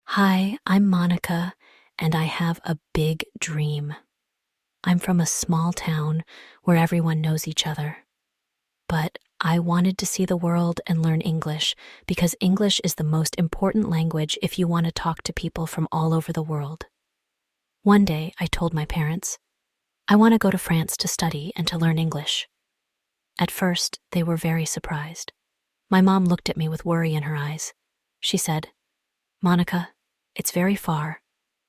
Hi, I'm Monica, and I have a big dream. I'm from a small town where everyone knows each other. But I wanted to see the world and learn English because English is the most important language if you want to talk to people from all over the world. One day, I told my parents, I want to go to France to study and to learn English. At first, they were very surprised. My mom looked at me with worry in her eyes. She said, Monica, it's very far,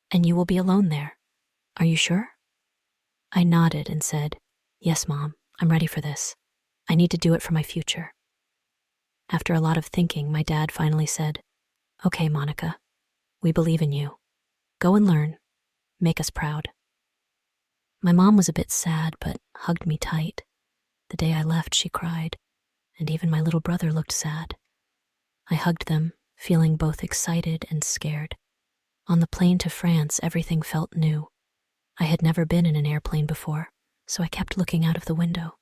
and you will be alone there. Are you sure? I nodded and said, Yes, Mom, I'm ready for this. I need to do it for my future. After a lot of thinking, my dad finally said, Okay, Monica, we believe in you. Go and learn. Make us proud. My mom was a bit sad, but hugged me tight. The day I left, she cried, and even my little brother looked sad. I hugged them, feeling both excited and scared. On the plane to France, everything felt new. I had never been in an airplane before, so I kept looking out of the window.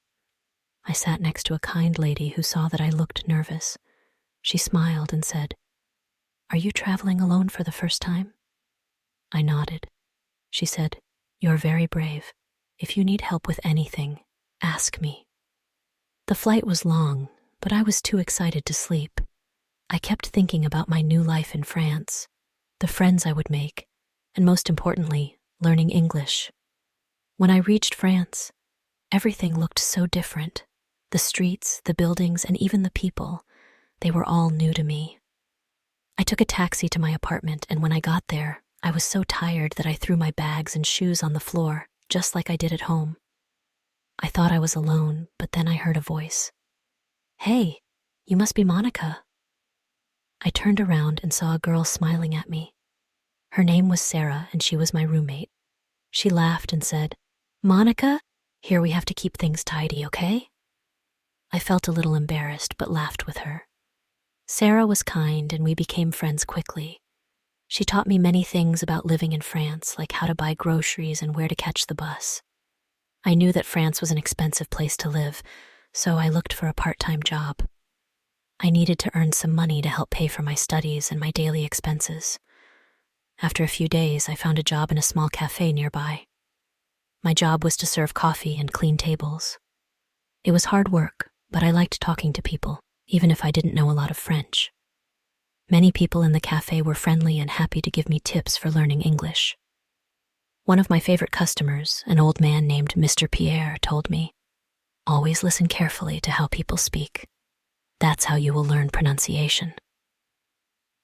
I sat next to a kind lady who saw that I looked nervous. She smiled and said, Are you traveling alone for the first time? I nodded. She said, You're very brave. If you need help with anything, ask me. The flight was long, but I was too excited to sleep. I kept thinking about my new life in France, the friends I would make, and most importantly, learning English. When I reached France, everything looked so different. The streets, the buildings, and even the people, they were all new to me. I took a taxi to my apartment, and when I got there, I was so tired that I threw my bags and shoes on the floor, just like I did at home. I thought I was alone, but then I heard a voice. Hey, you must be Monica. I turned around and saw a girl smiling at me. Her name was Sarah, and she was my roommate. She laughed and said, Monica, here we have to keep things tidy, okay? I felt a little embarrassed, but laughed with her. Sarah was kind, and we became friends quickly. She taught me many things about living in France, like how to buy groceries and where to catch the bus. I knew that France was an expensive place to live, so I looked for a part-time job. I needed to earn some money to help pay for my studies and my daily expenses. After a few days, I found a job in a small cafe nearby. My job was to serve coffee and clean tables. It was hard work, but I liked talking to people, even if I didn't know a lot of French. Many people in the cafe were friendly and happy to give me tips for learning English. One of my favorite customers, an old man named Mr. Pierre, told me, Always listen carefully to how people speak. That's how you will learn pronunciation.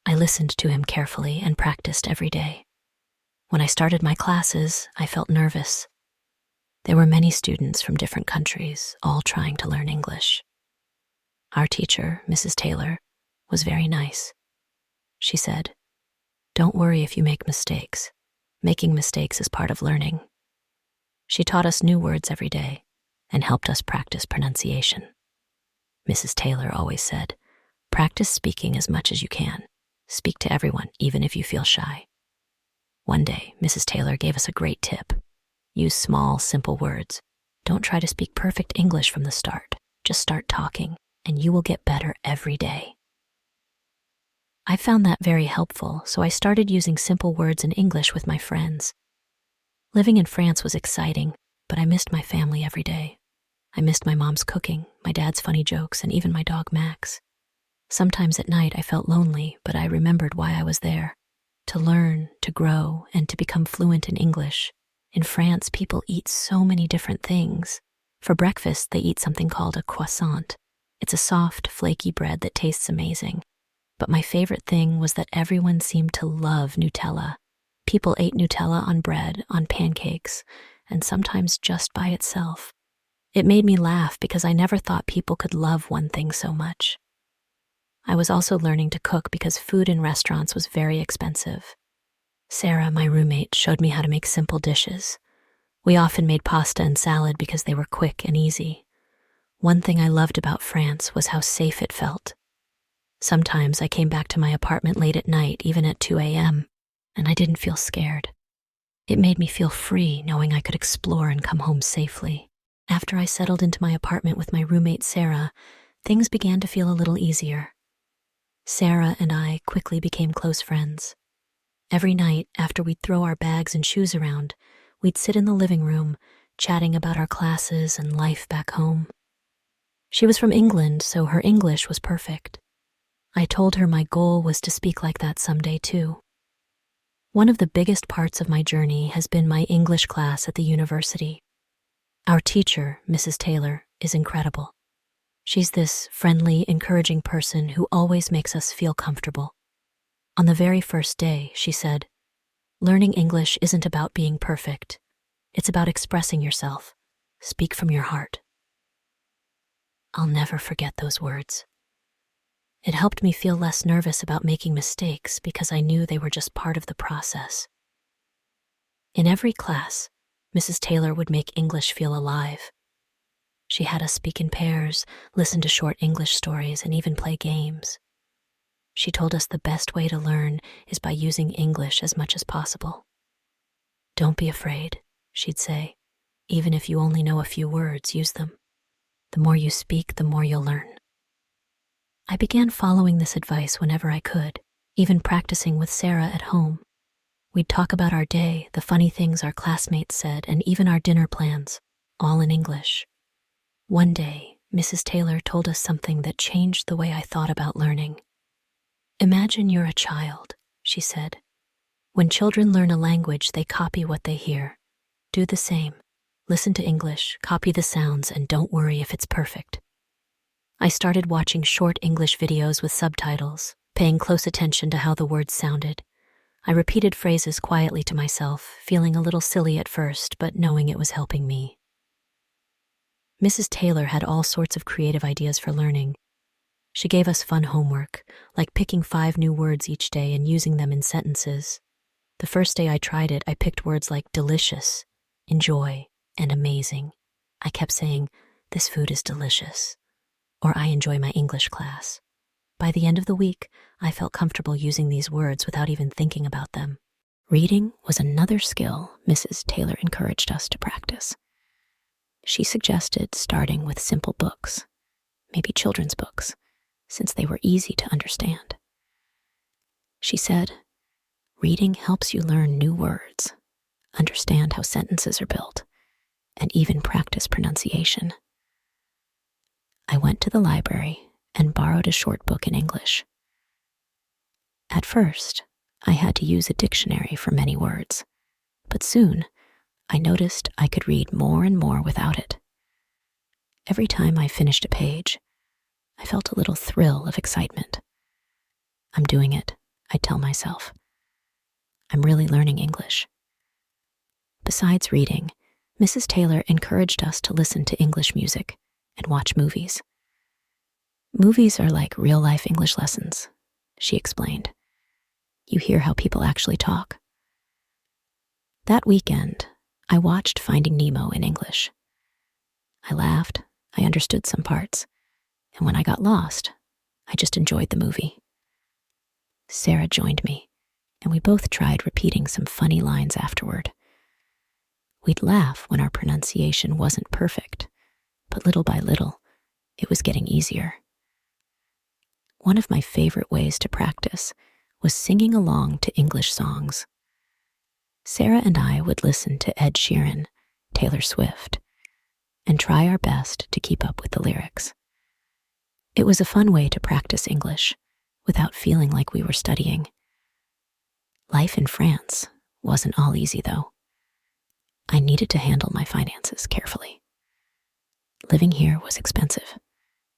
I listened to him carefully and practiced every day. When I started my classes, I felt nervous. There were many students from different countries, all trying to learn English. Our teacher, Mrs. Taylor, was very nice. She said, Don't worry if you make mistakes. Making mistakes is part of learning. She taught us new words every day and helped us practice pronunciation. Mrs. Taylor always said, Practice speaking as much as you can. Speak to everyone, even if you feel shy. One day, Mrs. Taylor gave us a great tip. Use small, simple words. Don't try to speak perfect English from the start. Just start talking, and you will get better every day. I found that very helpful, so I started using simple words in English with my friends. Living in France was exciting, but I missed my family every day. I missed my mom's cooking, my dad's funny jokes, and even my dog Max. Sometimes at night I felt lonely, but I remembered why I was there. To learn, to grow, and to become fluent in English. In France, people eat so many different things. For breakfast, they eat something called a croissant. It's a soft, flaky bread that tastes amazing. But my favorite thing was that everyone seemed to love Nutella. People ate Nutella on bread, on pancakes, and sometimes just by itself. It made me laugh because I never thought people could love one thing so much. I was also learning to cook because food in restaurants was very expensive. Sarah, my roommate, showed me how to make simple dishes. We often made pasta and salad because they were quick and easy. One thing I loved about France was how safe it felt. Sometimes I came back to my apartment late at night, even at 2 a.m., and I didn't feel scared. It made me feel free knowing I could explore and come home safely. After I settled into my apartment with my roommate Sarah, things began to feel a little easier. Sarah and I quickly became close friends. Every night, after we'd throw our bags and shoes around, we'd sit in the living room, chatting about our classes and life back home. She was from England, so her English was perfect. I told her my goal was to speak like that someday too. One of the biggest parts of my journey has been my English class at the university. Our teacher, Mrs. Taylor, is incredible. She's this friendly, encouraging person who always makes us feel comfortable. On the very first day, she said, "Learning English isn't about being perfect. It's about expressing yourself. Speak from your heart." I'll never forget those words. It helped me feel less nervous about making mistakes because I knew they were just part of the process. In every class, Mrs. Taylor would make English feel alive. She had us speak in pairs, listen to short English stories, and even play games. She told us the best way to learn is by using English as much as possible. "Don't be afraid," she'd say. "Even if you only know a few words, use them. The more you speak, the more you'll learn." I began following this advice whenever I could, even practicing with Sarah at home. We'd talk about our day, the funny things our classmates said, and even our dinner plans, all in English. One day, Mrs. Taylor told us something that changed the way I thought about learning. "Imagine you're a child," she said. "When children learn a language, they copy what they hear. Do the same. Listen to English, copy the sounds, and don't worry if it's perfect." I started watching short English videos with subtitles, paying close attention to how the words sounded. I repeated phrases quietly to myself, feeling a little silly at first, but knowing it was helping me. Mrs. Taylor had all sorts of creative ideas for learning. She gave us fun homework, like picking 5 new words each day and using them in sentences. The first day I tried it, I picked words like delicious, enjoy, and amazing. I kept saying, "This food is delicious," or "I enjoy my English class." By the end of the week, I felt comfortable using these words without even thinking about them. Reading was another skill Mrs. Taylor encouraged us to practice. She suggested starting with simple books, maybe children's books, since they were easy to understand. She said, "Reading helps you learn new words, understand how sentences are built, and even practice pronunciation." I went to the library and borrowed a short book in English. At first, I had to use a dictionary for many words, but soon I noticed I could read more and more without it. Every time I finished a page, I felt a little thrill of excitement. "I'm doing it," I tell myself. "I'm really learning English." Besides reading, Mrs. Taylor encouraged us to listen to English music and watch movies. "Movies are like real-life English lessons," she explained. "You hear how people actually talk." That weekend, I watched Finding Nemo in English. I laughed, I understood some parts, and when I got lost, I just enjoyed the movie. Sarah joined me, and we both tried repeating some funny lines afterward. We'd laugh when our pronunciation wasn't perfect, but little by little, it was getting easier. One of my favorite ways to practice was singing along to English songs. Sarah and I would listen to Ed Sheeran, Taylor Swift, and try our best to keep up with the lyrics. It was a fun way to practice English without feeling like we were studying. Life in France wasn't all easy, though. I needed to handle my finances carefully. Living here was expensive,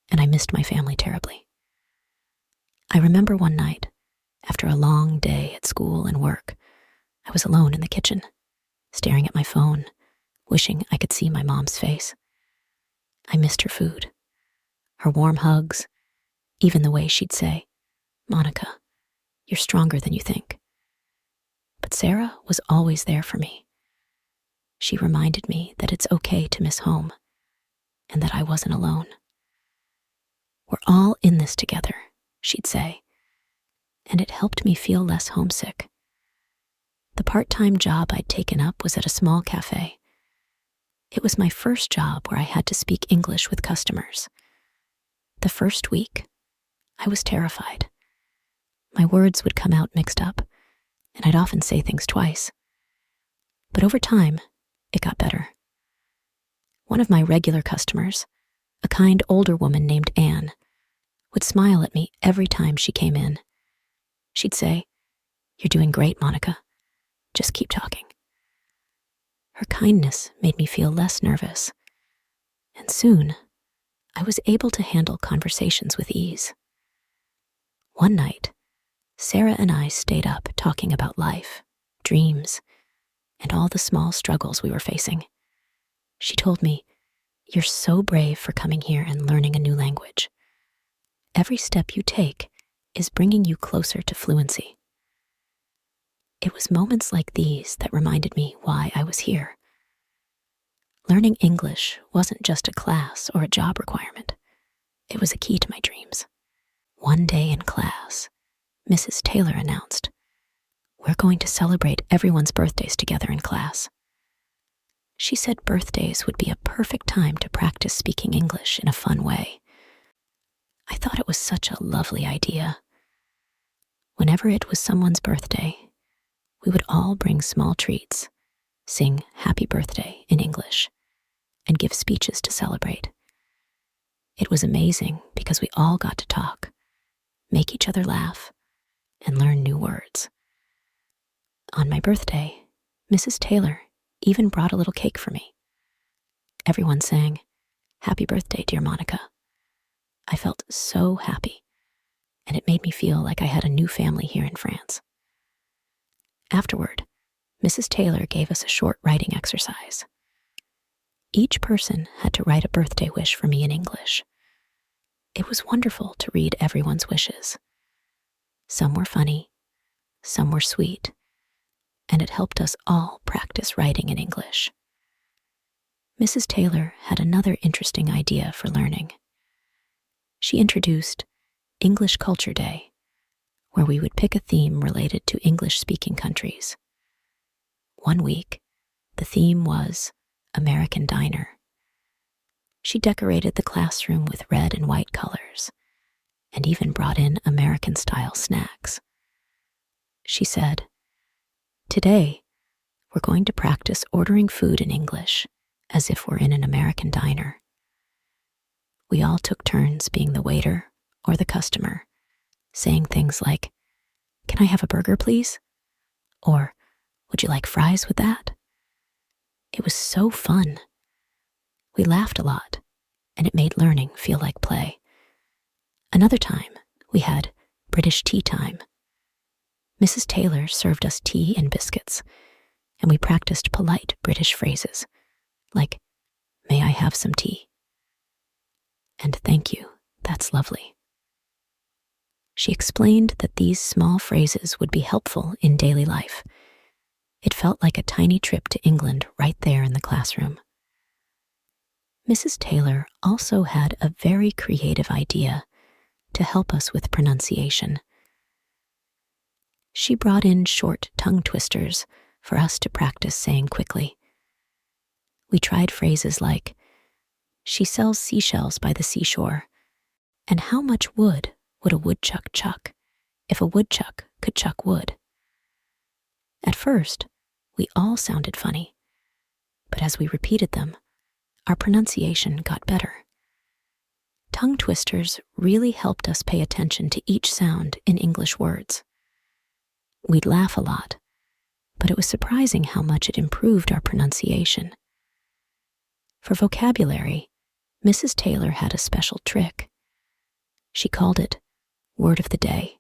and I missed my family terribly. I remember one night, after a long day at school and work, I was alone in the kitchen, staring at my phone, wishing I could see my mom's face. I missed her food, her warm hugs, even the way she'd say, "Monica, you're stronger than you think." But Sarah was always there for me. She reminded me that it's okay to miss home, and that I wasn't alone. "We're all in this together," she'd say, and it helped me feel less homesick. The part-time job I'd taken up was at a small cafe. It was my first job where I had to speak English with customers. The first week, I was terrified. My words would come out mixed up, and I'd often say things twice. But over time, it got better. One of my regular customers, a kind older woman named Anne, would smile at me every time she came in. She'd say, "You're doing great, Monica. Just keep talking." Her kindness made me feel less nervous, and soon I was able to handle conversations with ease. One night, Sarah and I stayed up talking about life, dreams, and all the small struggles we were facing. She told me, "You're so brave for coming here and learning a new language. Every step you take is bringing you closer to fluency." It was moments like these that reminded me why I was here. Learning English wasn't just a class or a job requirement. It was a key to my dreams. One day in class, Mrs. Taylor announced, "We're going to celebrate everyone's birthdays together in class." She said birthdays would be a perfect time to practice speaking English in a fun way. I thought it was such a lovely idea. Whenever it was someone's birthday, we would all bring small treats, sing happy birthday in English, and give speeches to celebrate. It was amazing because we all got to talk, make each other laugh, and learn new words. On my birthday, Mrs. Taylor even brought a little cake for me. Everyone sang, "Happy birthday, dear Monica." I felt so happy, and it made me feel like I had a new family here in France. Afterward, Mrs. Taylor gave us a short writing exercise. Each person had to write a birthday wish for me in English. It was wonderful to read everyone's wishes. Some were funny, some were sweet, and it helped us all practice writing in English. Mrs. Taylor had another interesting idea for learning. She introduced English Culture Day, where we would pick a theme related to English-speaking countries. One week, the theme was American Diner. She decorated the classroom with red and white colors, and even brought in American-style snacks. She said, "Today, we're going to practice ordering food in English as if we're in an American diner." We all took turns being the waiter or the customer, saying things like, "Can I have a burger, please?" Or, "Would you like fries with that?" It was so fun. We laughed a lot, and it made learning feel like play. Another time, we had British tea time. Mrs. Taylor served us tea and biscuits, and we practiced polite British phrases, like, "May I have some tea?" And "Thank you, that's lovely." She explained that these small phrases would be helpful in daily life. It felt like a tiny trip to England right there in the classroom. Mrs. Taylor also had a very creative idea to help us with pronunciation. She brought in short tongue twisters for us to practice saying quickly. We tried phrases like, "She sells seashells by the seashore," and "How much wood would a woodchuck chuck if a woodchuck could chuck wood?" At first, we all sounded funny, but as we repeated them, our pronunciation got better. Tongue twisters really helped us pay attention to each sound in English words. We'd laugh a lot, but it was surprising how much it improved our pronunciation. For vocabulary, Mrs. Taylor had a special trick. She called it Word of the Day.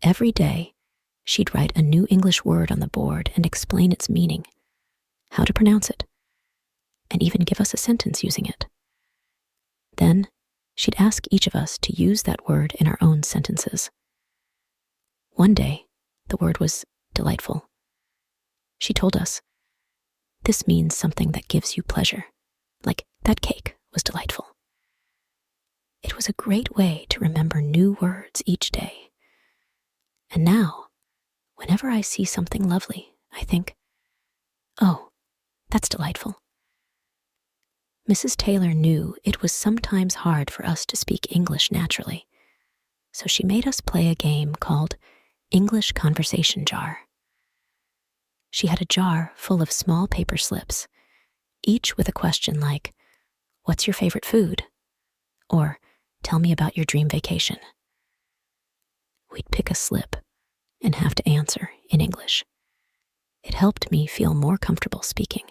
Every day, she'd write a new English word on the board and explain its meaning, how to pronounce it, and even give us a sentence using it. Then, she'd ask each of us to use that word in our own sentences. One day, the word was delightful. She told us, "This means something that gives you pleasure, like that cake was delightful." It was a great way to remember new words each day. And now, whenever I see something lovely, I think, "Oh, that's delightful." Mrs. Taylor knew it was sometimes hard for us to speak English naturally, so she made us play a game called English Conversation Jar. She had a jar full of small paper slips, each with a question like, "What's your favorite food?" or "Tell me about your dream vacation." We'd pick a slip and have to answer in English. It helped me feel more comfortable speaking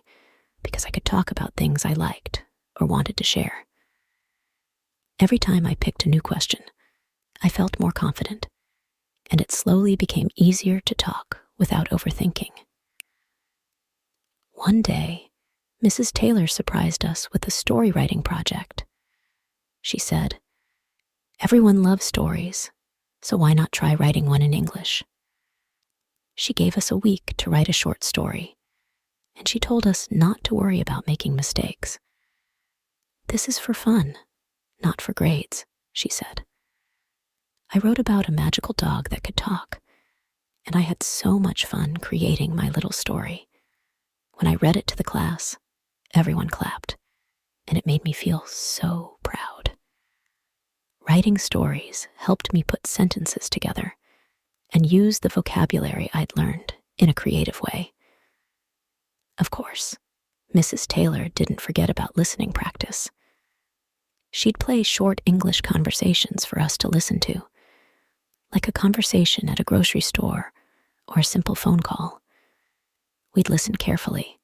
because I could talk about things I liked or wanted to share. Every time I picked a new question, I felt more confident, and it slowly became easier to talk without overthinking. One day, Mrs. Taylor surprised us with a story writing project. She said, "Everyone loves stories, so why not try writing one in English?" She gave us a week to write a short story, and she told us not to worry about making mistakes. "This is for fun, not for grades," she said. I wrote about a magical dog that could talk, and I had so much fun creating my little story. When I read it to the class, everyone clapped, and it made me feel so proud. Writing stories helped me put sentences together and use the vocabulary I'd learned in a creative way. Of course, Mrs. Taylor didn't forget about listening practice. She'd play short English conversations for us to listen to, like a conversation at a grocery store or a simple phone call. We'd listen carefully,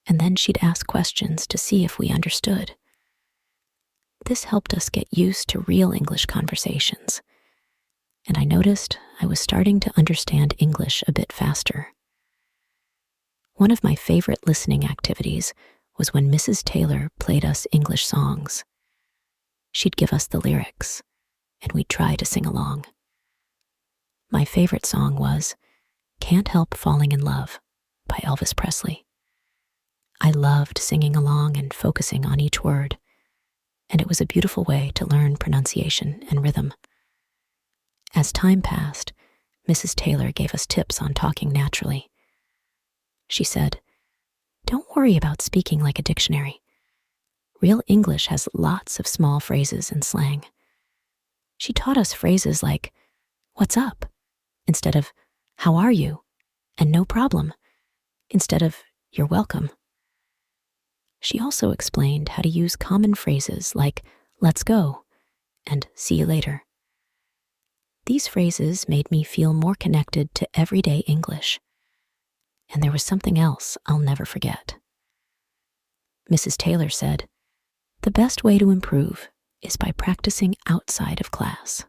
and then she'd ask questions to see if we understood. This helped us get used to real English conversations, and I noticed I was starting to understand English a bit faster. One of my favorite listening activities was when Mrs. Taylor played us English songs. She'd give us the lyrics, and we'd try to sing along. My favorite song was "Can't Help Falling in Love" by Elvis Presley. I loved singing along and focusing on each word, and it was a beautiful way to learn pronunciation and rhythm. As time passed, Mrs. Taylor gave us tips on talking naturally. She said, "Don't worry about speaking like a dictionary. Real English has lots of small phrases and slang." She taught us phrases like, "What's up?" instead of "How are you?" and "No problem" instead of "You're welcome." She also explained how to use common phrases like "Let's go" and "See you later." These phrases made me feel more connected to everyday English. And there was something else I'll never forget. Mrs. Taylor said, "The best way to improve is by practicing outside of class."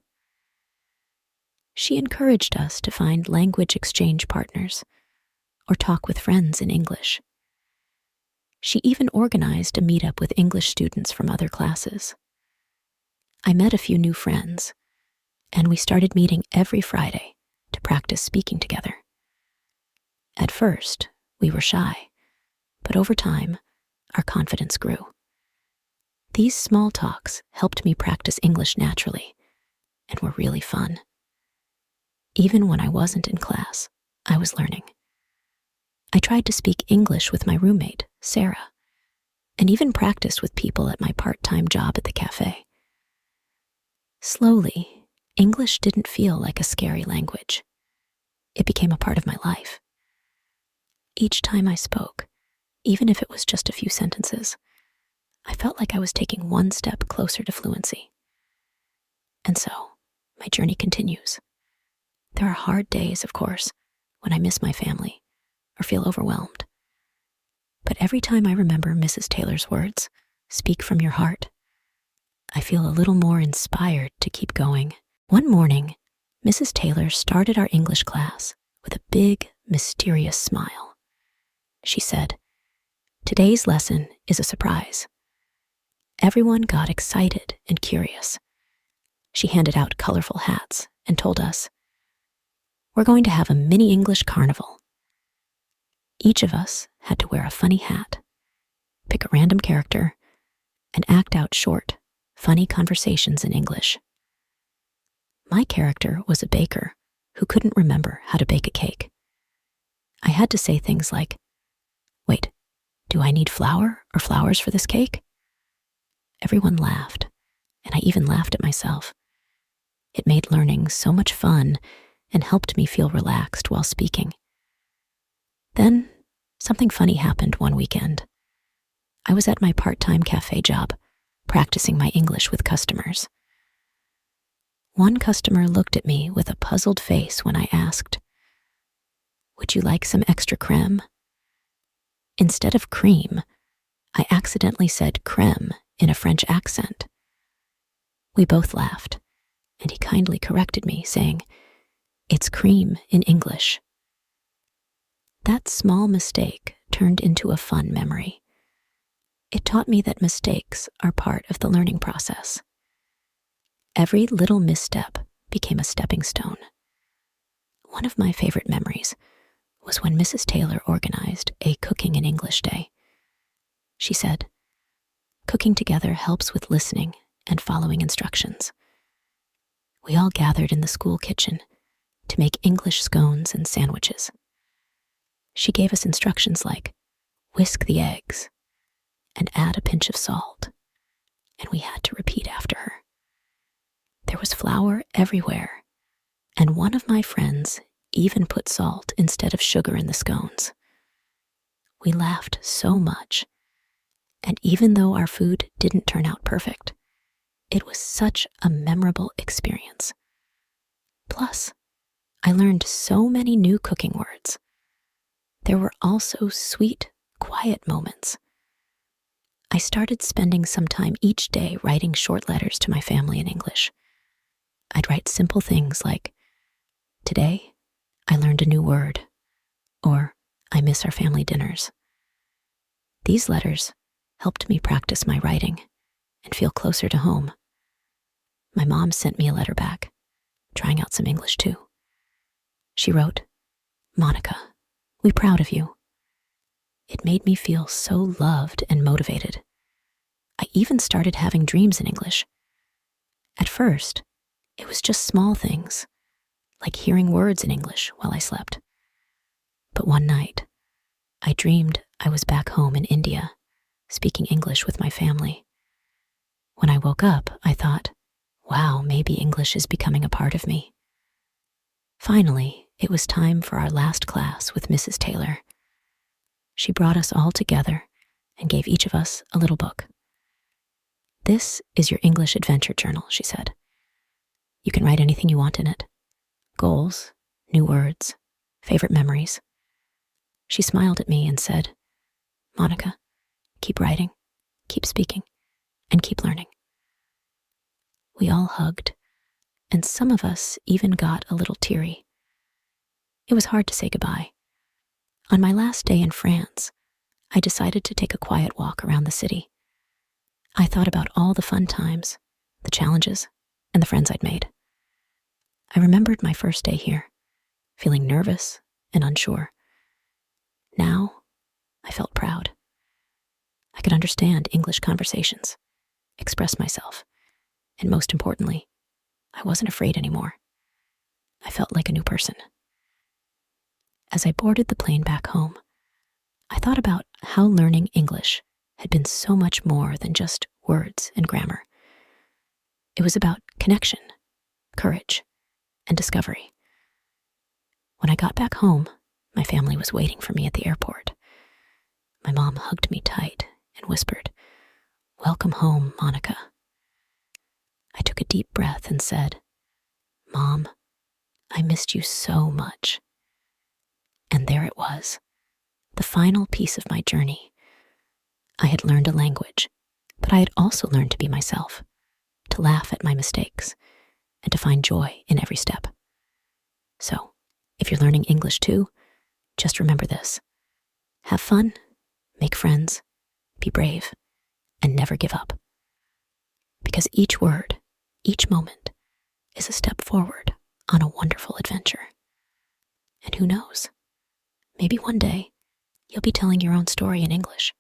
She encouraged us to find language exchange partners or talk with friends in English. She even organized a meetup with English students from other classes. I met a few new friends, and we started meeting every Friday to practice speaking together. At first, we were shy, but over time, our confidence grew. These small talks helped me practice English naturally and were really fun. Even when I wasn't in class, I was learning. I tried to speak English with my roommate, Sarah, and even practiced with people at my part-time job at the cafe. Slowly, English didn't feel like a scary language. It became a part of my life. Each time I spoke, even if it was just a few sentences, I felt like I was taking one step closer to fluency. And so, my journey continues. There are hard days, of course, when I miss my family or feel overwhelmed. But every time I remember Mrs. Taylor's words, "Speak from your heart," I feel a little more inspired to keep going. One morning, Mrs. Taylor started our English class with a big, mysterious smile. She said, "Today's lesson is a surprise." Everyone got excited and curious. She handed out colorful hats and told us, "We're going to have a mini English carnival." Each of us had to wear a funny hat, pick a random character, and act out short, funny conversations in English. My character was a baker who couldn't remember how to bake a cake. I had to say things like, "Wait, do I need flour or flowers for this cake?" Everyone laughed, and I even laughed at myself. It made learning so much fun and helped me feel relaxed while speaking. Then, something funny happened one weekend. I was at my part-time cafe job, practicing my English with customers. One customer looked at me with a puzzled face when I asked, "Would you like some extra creme?" Instead of cream, I accidentally said creme in a French accent. We both laughed, and he kindly corrected me, saying, "It's cream in English." That small mistake turned into a fun memory. It taught me that mistakes are part of the learning process. Every little misstep became a stepping stone. One of my favorite memories was when Mrs. Taylor organized a Cooking in English Day. She said, "Cooking together helps with listening and following instructions." We all gathered in the school kitchen to make English scones and sandwiches. She gave us instructions like, whisk the eggs and add a pinch of salt, and we had to repeat after her. There was flour everywhere, and one of my friends even put salt instead of sugar in the scones. We laughed so much, and even though our food didn't turn out perfect, it was such a memorable experience. Plus, I learned so many new cooking words. There were also sweet, quiet moments. I started spending some time each day writing short letters to my family in English. I'd write simple things like, "Today, I learned a new word," or "I miss our family dinners." These letters helped me practice my writing and feel closer to home. My mom sent me a letter back, trying out some English too. She wrote, "Monica, we're proud of you." It made me feel so loved and motivated. I even started having dreams in English. At first, it was just small things, like hearing words in English while I slept. But one night, I dreamed I was back home in India, speaking English with my family. When I woke up, I thought, wow, maybe English is becoming a part of me. Finally, it was time for our last class with Mrs. Taylor. She brought us all together and gave each of us a little book. "This is your English adventure journal," she said. "You can write anything you want in it. Goals, new words, favorite memories." She smiled at me and said, "Monica, keep writing, keep speaking, and keep learning." We all hugged, and some of us even got a little teary. It was hard to say goodbye. On my last day in France, I decided to take a quiet walk around the city. I thought about all the fun times, the challenges, and the friends I'd made. I remembered my first day here, feeling nervous and unsure. Now, I felt proud. I could understand English conversations, express myself, and most importantly, I wasn't afraid anymore. I felt like a new person. As I boarded the plane back home, I thought about how learning English had been so much more than just words and grammar. It was about connection, courage, and discovery. When I got back home, my family was waiting for me at the airport. My mom hugged me tight and whispered, "Welcome home, Monica." I took a deep breath and said, "Mom, I missed you so much." And there it was, the final piece of my journey. I had learned a language, but I had also learned to be myself, to laugh at my mistakes, and to find joy in every step. So, if you're learning English too, just remember this. Have fun, make friends, be brave, and never give up. Because each word, each moment, is a step forward on a wonderful adventure. And who knows, maybe one day you'll be telling your own story in English.